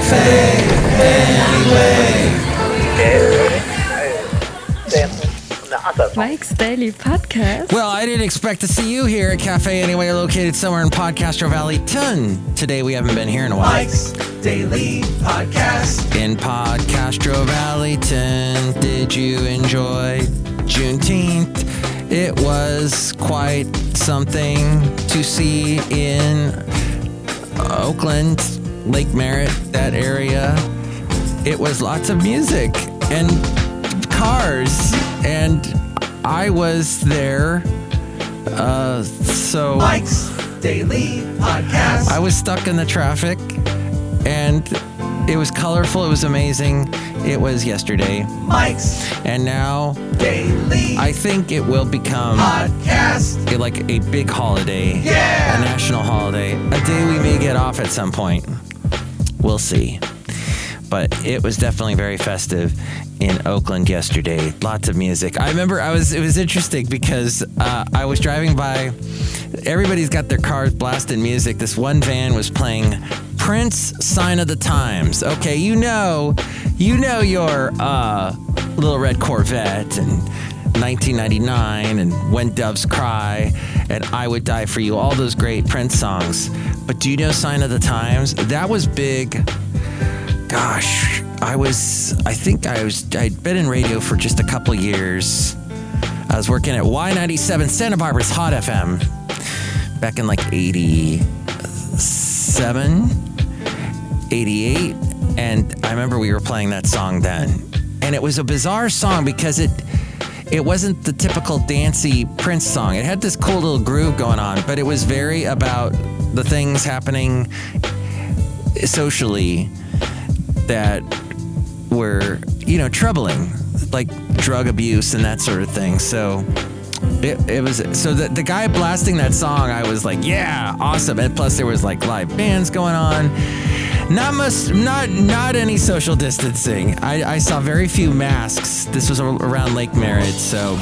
Cafe Anyway. Mike's Daily Podcast. Well, I didn't expect to see you here at Cafe Anyway, located somewhere in Podcastro Valleyton. Today we haven't been here in a while. Mike's Daily Podcast. In Podcastro Valleyton, did you enjoy Juneteenth? It was quite something to see in Oakland, Lake Merritt, that area. It was lots of music and cars, and I was there. So Mike's Daily Podcast. I was stuck in the traffic, and it was colorful. It was amazing. It was yesterday. Mike's And now Daily I think it will become Podcast. like a big holiday. Yeah. A national holiday. A day we may get off at some point. We'll see. But it was definitely very festive in Oakland yesterday. Lots of music. I remember it was interesting because I was driving by. Everybody's got their cars blasting music. This one van was playing Prince, Sign of the Times. Okay, you know your Little Red Corvette and 1999 and When Doves Cry and I Would Die For You, all those great Prince songs. But do you know Sign of the Times? That was big. Gosh, I'd been in radio for just a couple years. I was working at Y97 Santa Barbara's Hot FM back in like 87, 88. And I remember we were playing that song then. And it was a bizarre song because it wasn't the typical dancey Prince song. It had this cool little groove going on, but it was very about the things happening socially that were, troubling, like drug abuse and that sort of thing. So it was, so the guy blasting that song, I was like, yeah, awesome. And plus there was like live bands going on. Not any social distancing. I saw very few masks. This was around Lake Merritt, so.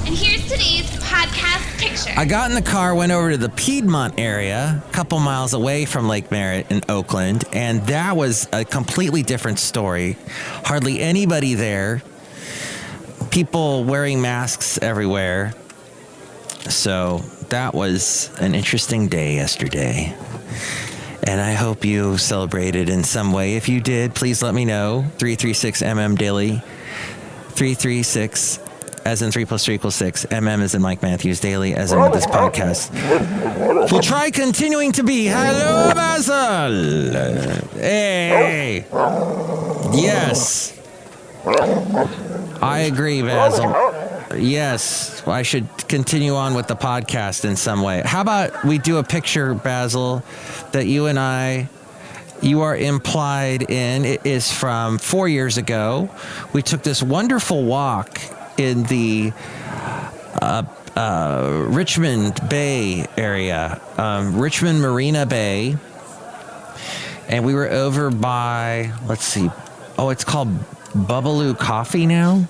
And here's today's podcast picture. I got in the car, went over to the Piedmont area, a couple miles away from Lake Merritt in Oakland, and that was a completely different story. Hardly anybody there. People wearing masks everywhere. So that was an interesting day yesterday. And I hope you celebrated in some way. If you did, please let me know. 336MM Daily. 336, as in 3 + 3 = 6. MM as in Mike Matthews Daily, as in with this podcast. We'll try continuing to be. Hello, Basil. Hey. Yes. I agree, Basil. Yes, I should continue on with the podcast in some way. How about we do a picture, Basil, that you are implied in? It is from 4 years ago. We took this wonderful walk in the Richmond Bay area, Richmond Marina Bay. And we were over by, let's see, it's called Bubbaloo Coffee now?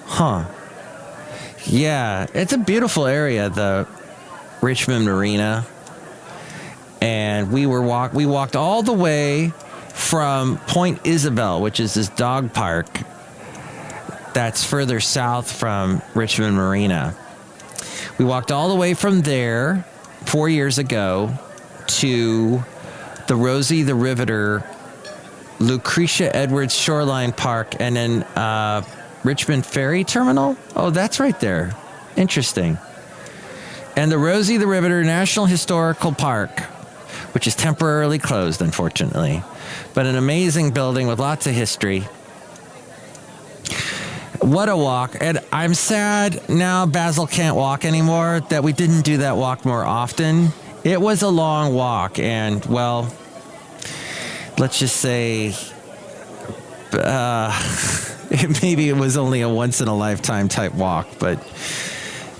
Huh. Yeah, it's a beautiful area, the Richmond Marina. And we walked all the way from Point Isabel, which is this dog park that's further south from Richmond Marina. We walked all the way from there 4 years ago to the Rosie the Riveter, Lucretia Edwards Shoreline Park, and then Richmond Ferry Terminal? Oh, that's right there. Interesting. And the Rosie the Riveter National Historical Park, which is temporarily closed, unfortunately. But an amazing building with lots of history. What a walk. And I'm sad now Basil can't walk anymore, that we didn't do that walk more often. It was a long walk, and, well, let's just say maybe it was only a once-in-a-lifetime type walk, but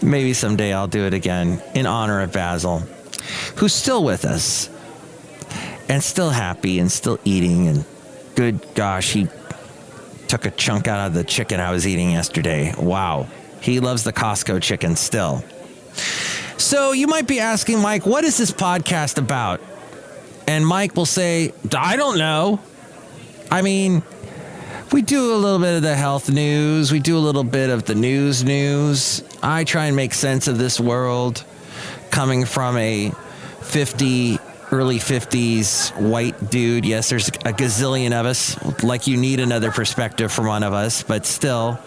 maybe someday I'll do it again in honor of Basil, who's still with us and still happy and still eating. And good gosh, he took a chunk out of the chicken I was eating yesterday. Wow. He loves the Costco chicken still. So you might be asking, Mike, what is this podcast about? And Mike will say, I don't know. I mean, we do a little bit of the health news. We do a little bit of the news. I try and make sense of this world coming from a early 50s white dude. Yes, there's a gazillion of us. Like, you need another perspective from one of us. But still,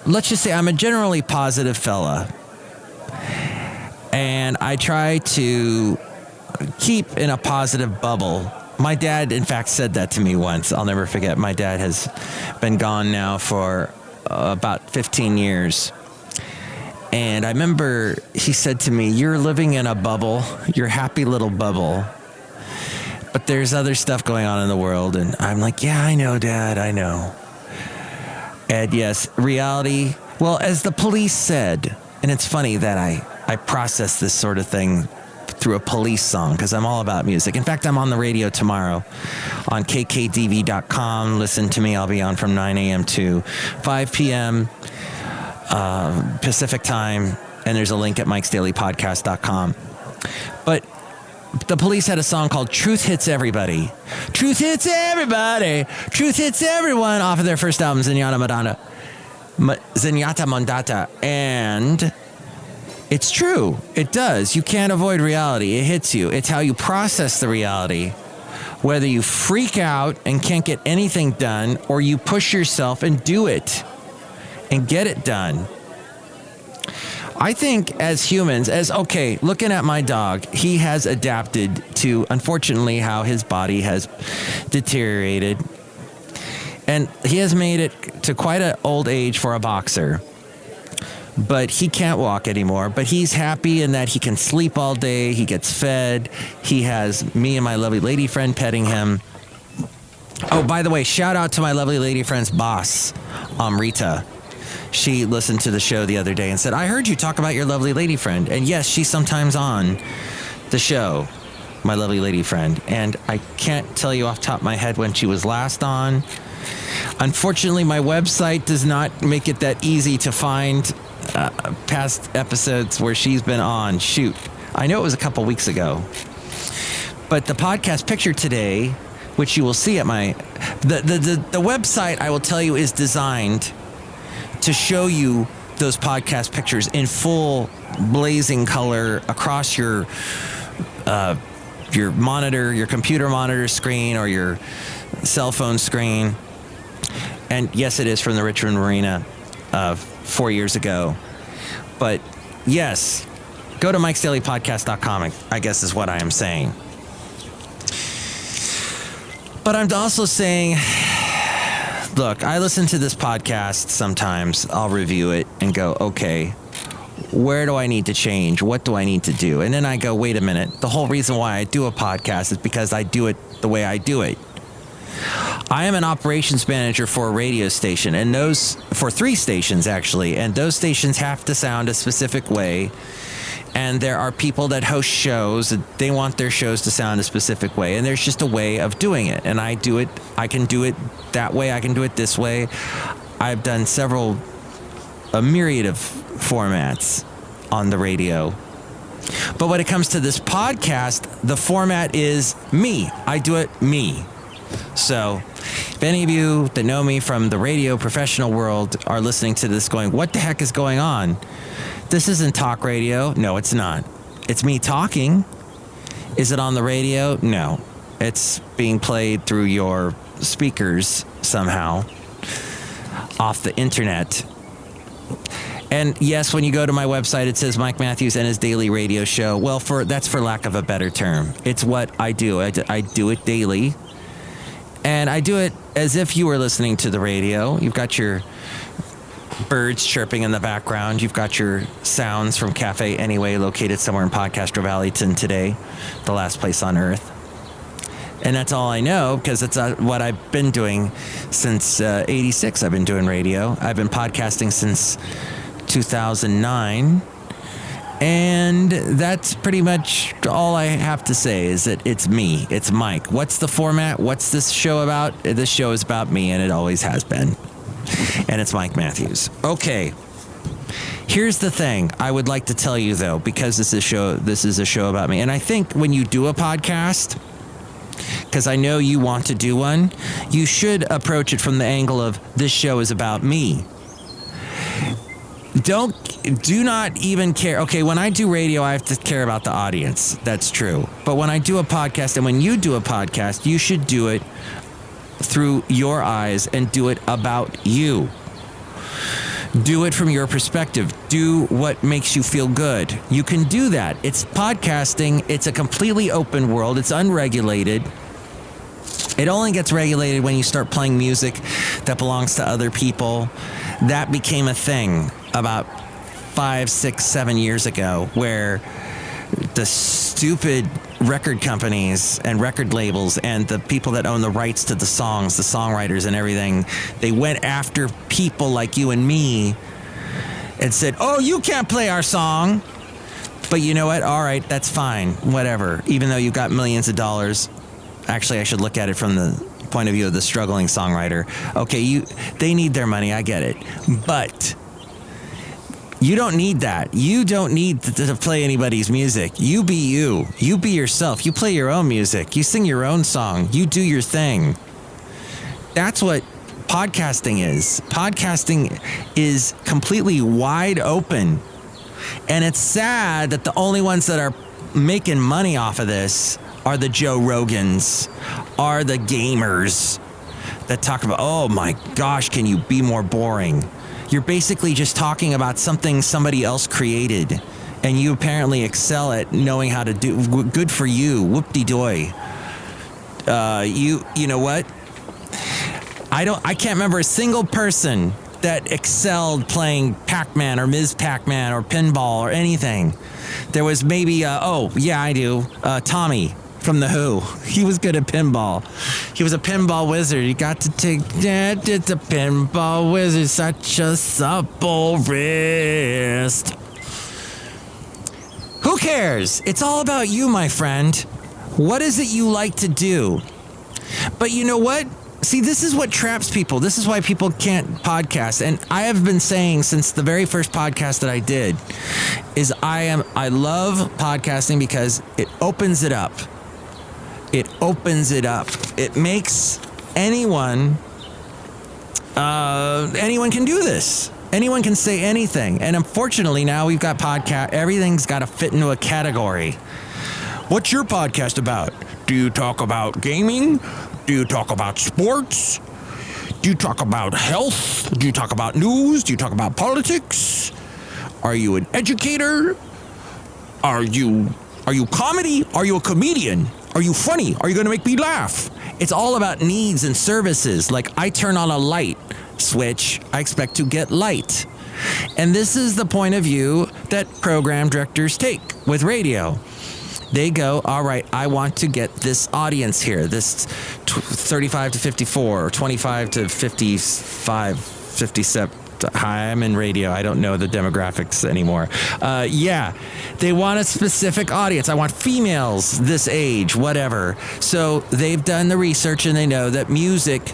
let's just say I'm a generally positive fella. And I try to keep in a positive bubble. My dad, in fact, said that to me once. I'll never forget. My dad has been gone now for about 15 years. And I remember he said to me, you're living in a bubble, your happy little bubble. But there's other stuff going on in the world. And I'm like, yeah, I know, Dad, I know. And yes, reality, well, as the police said, and it's funny that I process this sort of thing through a Police song, because I'm all about music. In fact, I'm on the radio tomorrow on kkdv.com. Listen to me. I'll be on from 9 a.m. to 5 p.m. Pacific time, and there's a link at mikesdailypodcast.com. But the Police had a song called Truth Hits Everybody. Truth hits everybody. Truth hits everyone, off of their first album, Zenyatta Mondata. And it's true. It does. You can't avoid reality. It hits you. It's how you process the reality. Whether you freak out and can't get anything done, or you push yourself and do it and get it done. I think as humans, looking at my dog, he has adapted to, unfortunately, how his body has deteriorated. And he has made it to quite an old age for a boxer. But he can't walk anymore. But he's happy in that he can sleep all day. He gets fed. He has me and my lovely lady friend petting him. Oh, by the way, shout out to my lovely lady friend's boss, Rita. She listened to the show the other day and said, I heard you talk about your lovely lady friend. And yes, she's sometimes on the show, my lovely lady friend. And I can't tell you off the top of my head when she was last on. Unfortunately, my website does not make it that easy to find past episodes where she's been on. Shoot. I know it was a couple weeks ago. But the podcast picture today, which you will see at the website, I will tell you, is designed to show you those podcast pictures in full blazing color across your monitor, your computer monitor screen, or your cell phone screen. And yes, it is from the Richmond Marina 4 years ago. But yes, go to mikesdailypodcast.com, I guess is what I am saying. But I'm also saying, look, I listen to this podcast sometimes. I'll review it and go, okay, where do I need to change? What do I need to do? And then I go, wait a minute. The whole reason why I do a podcast is because I do it the way I do it. I am an operations manager for a radio station, and those for 3 stations actually, and those stations have to sound a specific way. And there are people that host shows that they want their shows to sound a specific way, and there's just a way of doing it. And I do it. I can do it that way. I can do it this way. I've done a myriad of formats on the radio. But when it comes to this podcast, the format is me. I do it me. So if any of you that know me from the radio professional world are listening to this going, what the heck is going on? This isn't talk radio. No, it's not. It's me talking. Is it on the radio? No. It's being played through your speakers somehow off the internet. And yes, when you go to my website, it says Mike Matthews and his daily radio show. Well, that's for lack of a better term. It's what I do. I do it daily. And I do it as if you were listening to the radio. You've got your birds chirping in the background. You've got your sounds from Cafe Anyway, located somewhere in Podcaster Valleyton today, the last place on earth. And that's all I know, because it's what I've been doing since 86. I've been doing radio. I've been podcasting since 2009. And that's pretty much all I have to say, is that it's me. It's Mike. What's the format? What's this show about? This show is about me, and it always has been. And it's Mike Matthews. Okay. Here's the thing I would like to tell you, though, because this is a show about me. And I think when you do a podcast, because I know you want to do one, you should approach it from the angle of this show is about me. Do not even care. Okay, when I do radio, I have to care about the audience. That's true. But when I do a podcast, and when you do a podcast, you should do it through your eyes and do it about you. Do it from your perspective. Do what makes you feel good. You can do that. It's podcasting. It's a completely open world. It's unregulated. It only gets regulated when you start playing music that belongs to other people. That became a thing about 5, 6, 7 years ago, where the stupid record companies and record labels and the people that own the rights to the songs, the songwriters and everything, they went after people like you and me and said, oh, you can't play our song. But you know what? All right, that's fine. Whatever. Even though you got millions of dollars. Actually, I should look at it from the point of view of the struggling songwriter. Okay, they need their money. I get it. But you don't need that. You don't need to play anybody's music. You be you. You be yourself. You play your own music. You sing your own song. You do your thing. That's what podcasting is. Podcasting is completely wide open. And it's sad that the only ones that are making money off of this are the Joe Rogans, are the gamers that talk about, oh my gosh, can you be more boring? You're basically just talking about something somebody else created, and you apparently excel at knowing how to do. Good for you, whoop-de-doy. You know what? I can't remember a single person that excelled playing Pac-Man or Ms. Pac-Man or pinball or anything. There was maybe, I do, Tommy from The Who. He was good at pinball. He was a pinball wizard. He got to take that. It's a pinball wizard, such a supple wrist. Who cares? It's all about you, my friend. What is it you like to do? But you know what? See, this is what traps people. This is why people can't podcast. And I have been saying since the very first podcast that I did is I love podcasting because it opens it up. It opens it up. It makes anyone can do this. Anyone can say anything. And unfortunately now we've got podcast. Everything's got to fit into a category. What's your podcast about? Do you talk about gaming? Do you talk about sports? Do you talk about health? Do you talk about news? Do you talk about politics? Are you an educator? Are you comedy? Are you a comedian? Are you funny? Are you going to make me laugh? It's all about needs and services. Like I turn on a light switch, I expect to get light. And this is the point of view that program directors take with radio. They go, all right, I want to get this audience here, this 35 to 54, or 25 to 55, 57. Hi, I'm in radio. I don't know the demographics anymore. They want a specific audience. I want females this age, whatever. So they've done the research and they know that music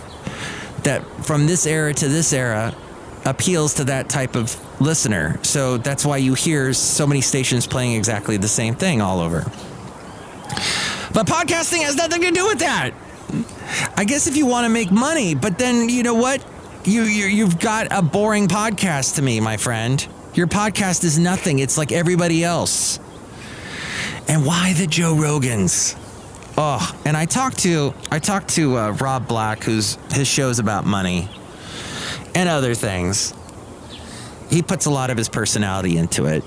that from this era to this era appeals to that type of listener. So that's why you hear so many stations playing exactly the same thing all over. But podcasting has nothing to do with that. I guess if you want to make money, but then you know what? You've got a boring podcast to me, my friend. Your podcast is nothing. It's like everybody else. And why the Joe Rogans? Oh, and I talked to Rob Black, his show's about money and other things. He puts a lot of his personality into it.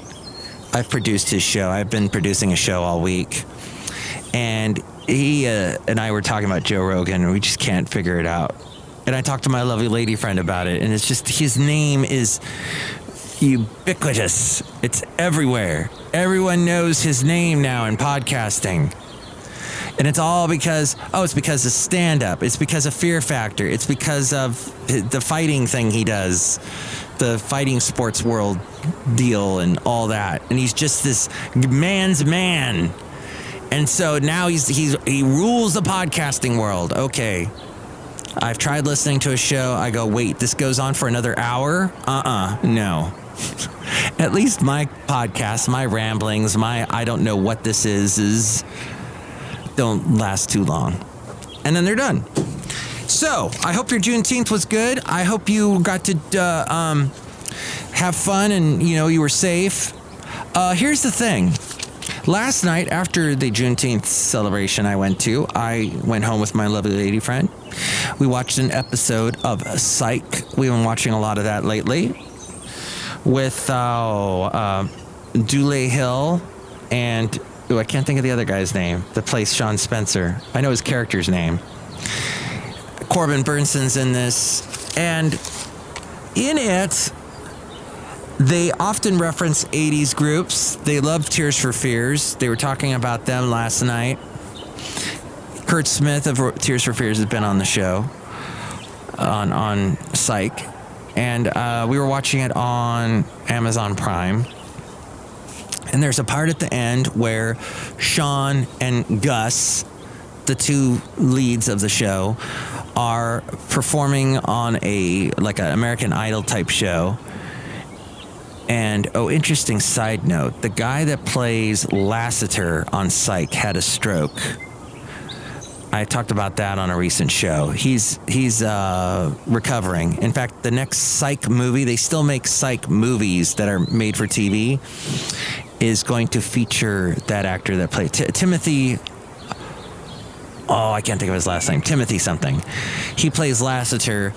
I've produced his show. I've been producing a show all week. And he and I were talking about Joe Rogan, and we just can't figure it out. And I talked to my lovely lady friend about it, and it's just his name is ubiquitous. It's everywhere. Everyone knows his name now in podcasting. And it's all because of stand-up. It's because of Fear Factor. It's because of the fighting thing he does, the fighting sports world deal and all that. And he's just this man's man. And so now he rules the podcasting world. Okay. I've tried listening to a show. I go, wait, this goes on for another hour? No. At least my podcast, my ramblings, my I don't know what this is don't last too long. And then they're done. So, I hope your Juneteenth was good. I hope you got to have fun and, you were safe. Here's the thing. Last night, after the Juneteenth celebration I went home with my lovely lady friend. We watched an episode of Psych. We've been watching a lot of that lately. With Dule Hill and, I can't think of the other guy's name that plays Sean Spencer. I know his character's name. Corbin Burnson's in this. And in it, they often reference 80s groups. They love Tears for Fears. They were talking about them last night. Kurt Smith of Tears for Fears has been on the show on Psych. And we were watching it on Amazon Prime. And there's a part at the end where Sean and Gus, the two leads of the show, are performing on an American Idol type show. And, interesting side note, the guy that plays Lassiter on Psych had a stroke. I talked about that on a recent show. He's recovering. In fact, the next Psych movie, they still make Psych movies that are made for TV, is going to feature that actor that played Timothy. I can't think of his last name. Timothy something. He plays Lassiter,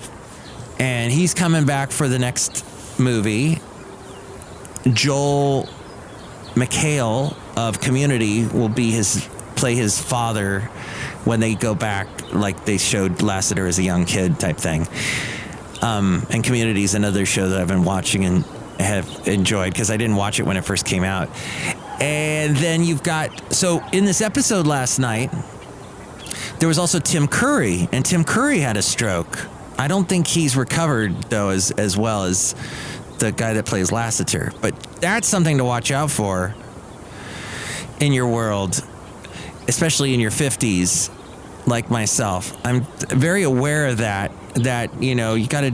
and he's coming back for the next movie. Joel McHale of Community will play his father when they go back, like they showed Lassiter as a young kid type thing. And Community is another show that I've been watching and have enjoyed because I didn't watch it when it first came out. And then so in this episode last night, there was also Tim Curry, and Tim Curry had a stroke. I don't think he's recovered, though, as well as the guy that plays Lassiter. But that's something to watch out for in your world, especially in your 50s, like myself. I'm very aware of that, you got to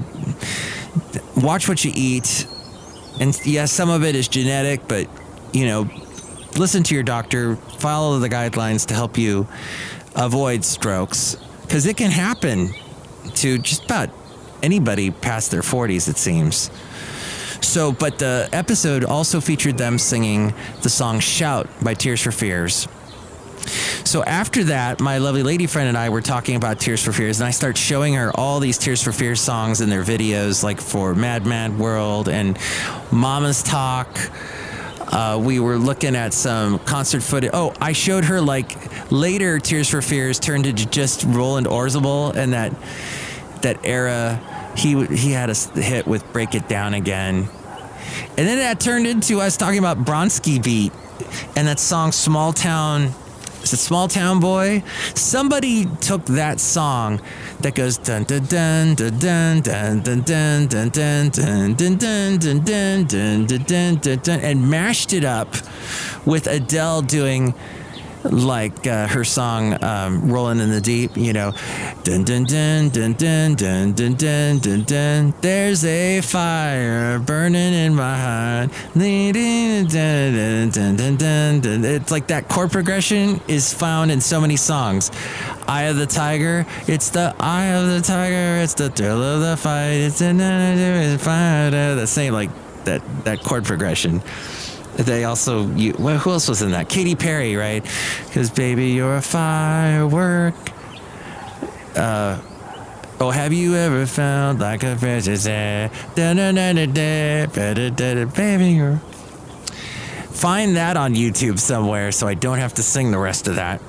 watch what you eat. And yes, some of it is genetic, but, listen to your doctor, follow the guidelines to help you avoid strokes, because it can happen to just about anybody past their 40s, it seems. So, but the episode also featured them singing the song Shout by Tears for Fears. So after that, my lovely lady friend and I were talking about Tears for Fears, and I start showing her all these Tears for Fears songs in their videos, like for Mad Mad World and Mama's Talk. We were looking at some concert footage. I showed her later Tears for Fears turned into just Roland Orzabal, and that era he had a hit with Break It Down Again. And then that turned into us talking about Bronski Beat and that song Small Town. Is it Small Town Boy? Somebody took that song that goes dun dun dun dun dun dun dun dun dun dun dun dun dun dun dun dun dun dun and mashed it up with Adele doing her song Rolling in the Deep, dun dun dun dun dun dun dun dun dun dun. There's a fire burning in my heart. It's like that chord progression is found in so many songs. Eye of the Tiger, it's the eye of the tiger, it's the thrill of the fight, it's the fire. The same that chord progression. They also, who else was in that? Katy Perry, right? Because baby, you're a firework. Have you ever felt like a precious air? Baby, you're... Find that on YouTube somewhere so I don't have to sing the rest of that.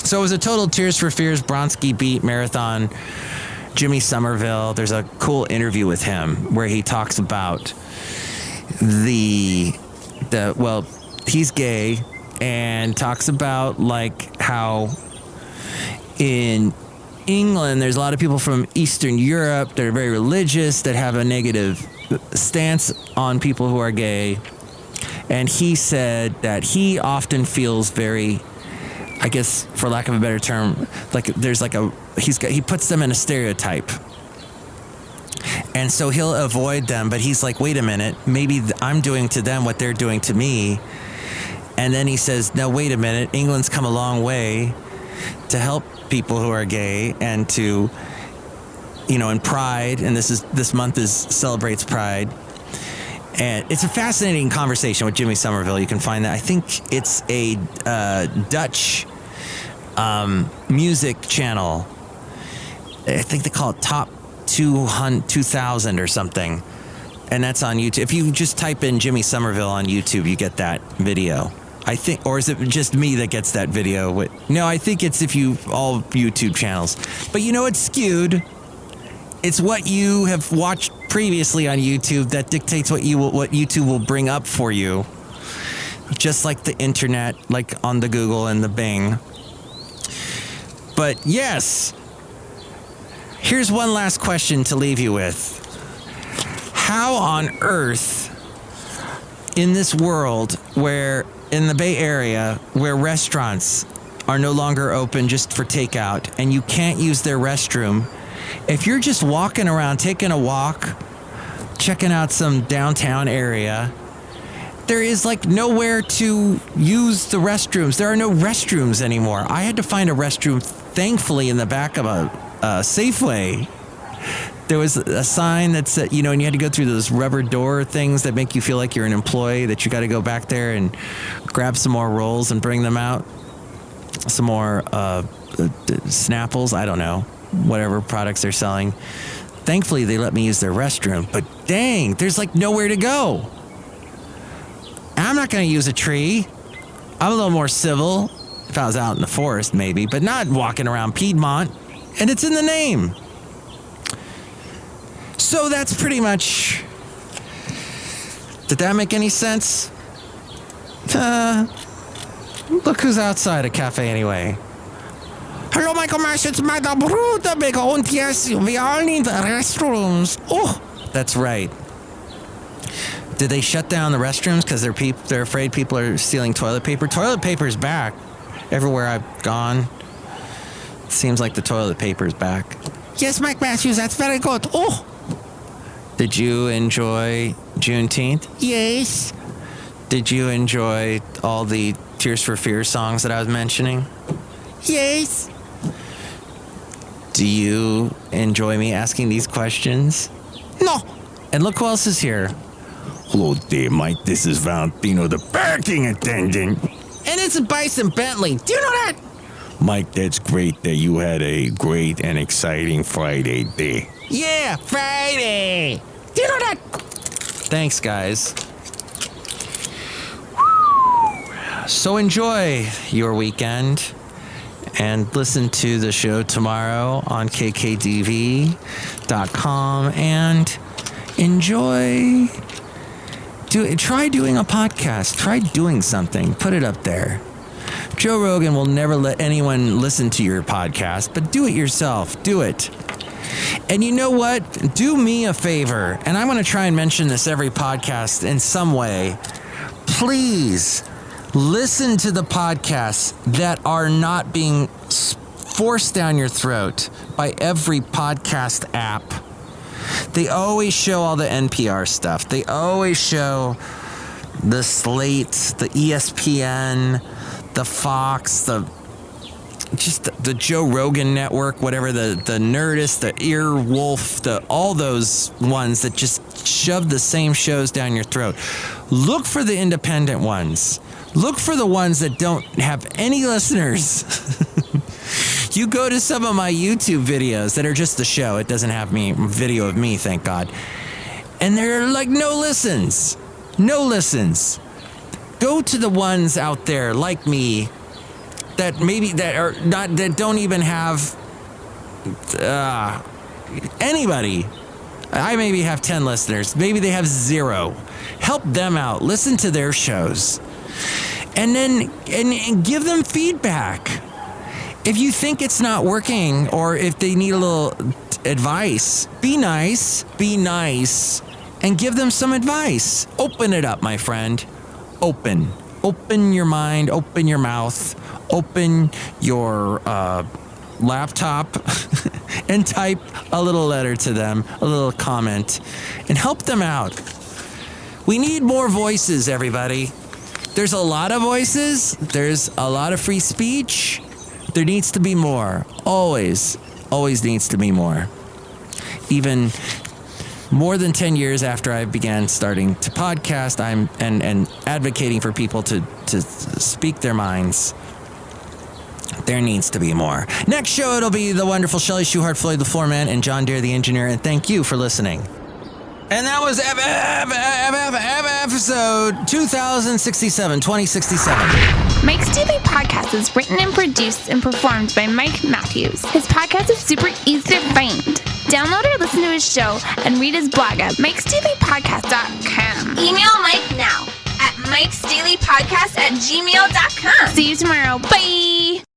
So it was a total Tears for Fears Bronski Beat marathon. Jimmy Somerville, there's a cool interview with him where he talks about he's gay and talks about how in England there's a lot of people from Eastern Europe that are very religious, that have a negative stance on people who are gay. And he said that he often feels very, I guess for lack of a better term, he puts them in a stereotype. And so he'll avoid them, but he's like, wait a minute, maybe I'm doing to them what they're doing to me. And then he says, no, wait a minute, England's come a long way to help people who are gay and to, in Pride, and this month celebrates Pride. And it's a fascinating conversation with Jimmy Somerville. You can find that. I think it's a Dutch music channel. I think they call it Top 2000 or something. And that's on YouTube. If you just type in Jimmy Somerville on YouTube, you get that video. I think, or is it just me that gets that video? No, I think it's all YouTube channels. But it's skewed. It's what you have watched previously on YouTube that dictates what YouTube will bring up for you. Just like the internet, like on the Google and the Bing. But yes, here's one last question to leave you with. How on earth in this world where in the Bay Area where restaurants are no longer open just for takeout and you can't use their restroom, if you're just walking around, taking a walk, checking out some downtown area, there is nowhere to use the restrooms. There are no restrooms anymore. I had to find a restroom, thankfully, in the back of a Safeway. There was a sign that said, and you had to go through those rubber door things that make you feel like you're an employee, that you got to go back there and grab some more rolls and bring them out. Some more Snapples, I don't know, whatever products they're selling. Thankfully, they let me use their restroom, but dang, there's nowhere to go. I'm not going to use a tree. I'm a little more civil if I was out in the forest, maybe, but not walking around Piedmont, and it's in the name. So that's pretty much... Did that make any sense? Look who's outside a cafe anyway. Hello, Michael Marsh, it's Madame Rootabega, and yes, we all need the restrooms. Oh, that's right. Did they shut down the restrooms because they're afraid people are stealing toilet paper? Toilet paper's back. Everywhere I've gone, it seems like the toilet paper's back. Yes, Mike Matthews, that's very good. Oh! Did you enjoy Juneteenth? Yes. Did you enjoy all the Tears for Fears songs that I was mentioning? Yes. Do you enjoy me asking these questions? No. And look who else is here. Hello there, Mike. This is Valentino, the parking attendant. And it's Bison Bentley. Do you know that? Mike, that's great that you had a great and exciting Friday day. Yeah, Friday. Do you know that? Thanks, guys. So enjoy your weekend and listen to the show tomorrow on kkdv.com and enjoy. Try doing a podcast. Try doing something. Put it up there. Joe Rogan will never let anyone listen to your podcast, but do it yourself. Do it. And you know what? Do me a favor, and I'm going to try and mention this every podcast in some way. Please listen to the podcasts that are not being forced down your throat by every podcast app. They always show all the NPR stuff. They always show the Slate, the ESPN, the Fox, the Joe Rogan Network, whatever, the Nerdist, the Earwolf, all those ones that just shove the same shows down your throat. Look for the independent ones. Look for the ones that don't have any listeners. You go to some of my YouTube videos that are just the show. It doesn't have video of me, thank God. And there are no listens. No listens. Go to the ones out there like me that don't even have anybody. I maybe have 10 listeners. Maybe they have 0. Help them out. Listen to their shows. And then and give them feedback. If you think it's not working or if they need a little advice, be nice, and give them some advice. Open it up, my friend. Open your mind, open your mouth, open your laptop and type a little letter to them, a little comment, and help them out. We need more voices, everybody. There's a lot of voices. There's a lot of free speech. There needs to be more. Always needs to be more. Even more than 10 years after I began starting to podcast, I'm and advocating for people to speak their minds. There needs to be more. Next show, it'll be the wonderful Chely Shoehart, Floyd the Floorman, and John Deere the engineer. And thank you for listening. And that was episode 2067. Mike's Daily Podcast is written and produced and performed by Mike Matthews. His podcast is super easy to find. Download or listen to his show and read his blog at mikesdailypodcast.com. Email Mike now at mikesdailypodcast@gmail.com. See you tomorrow. Bye.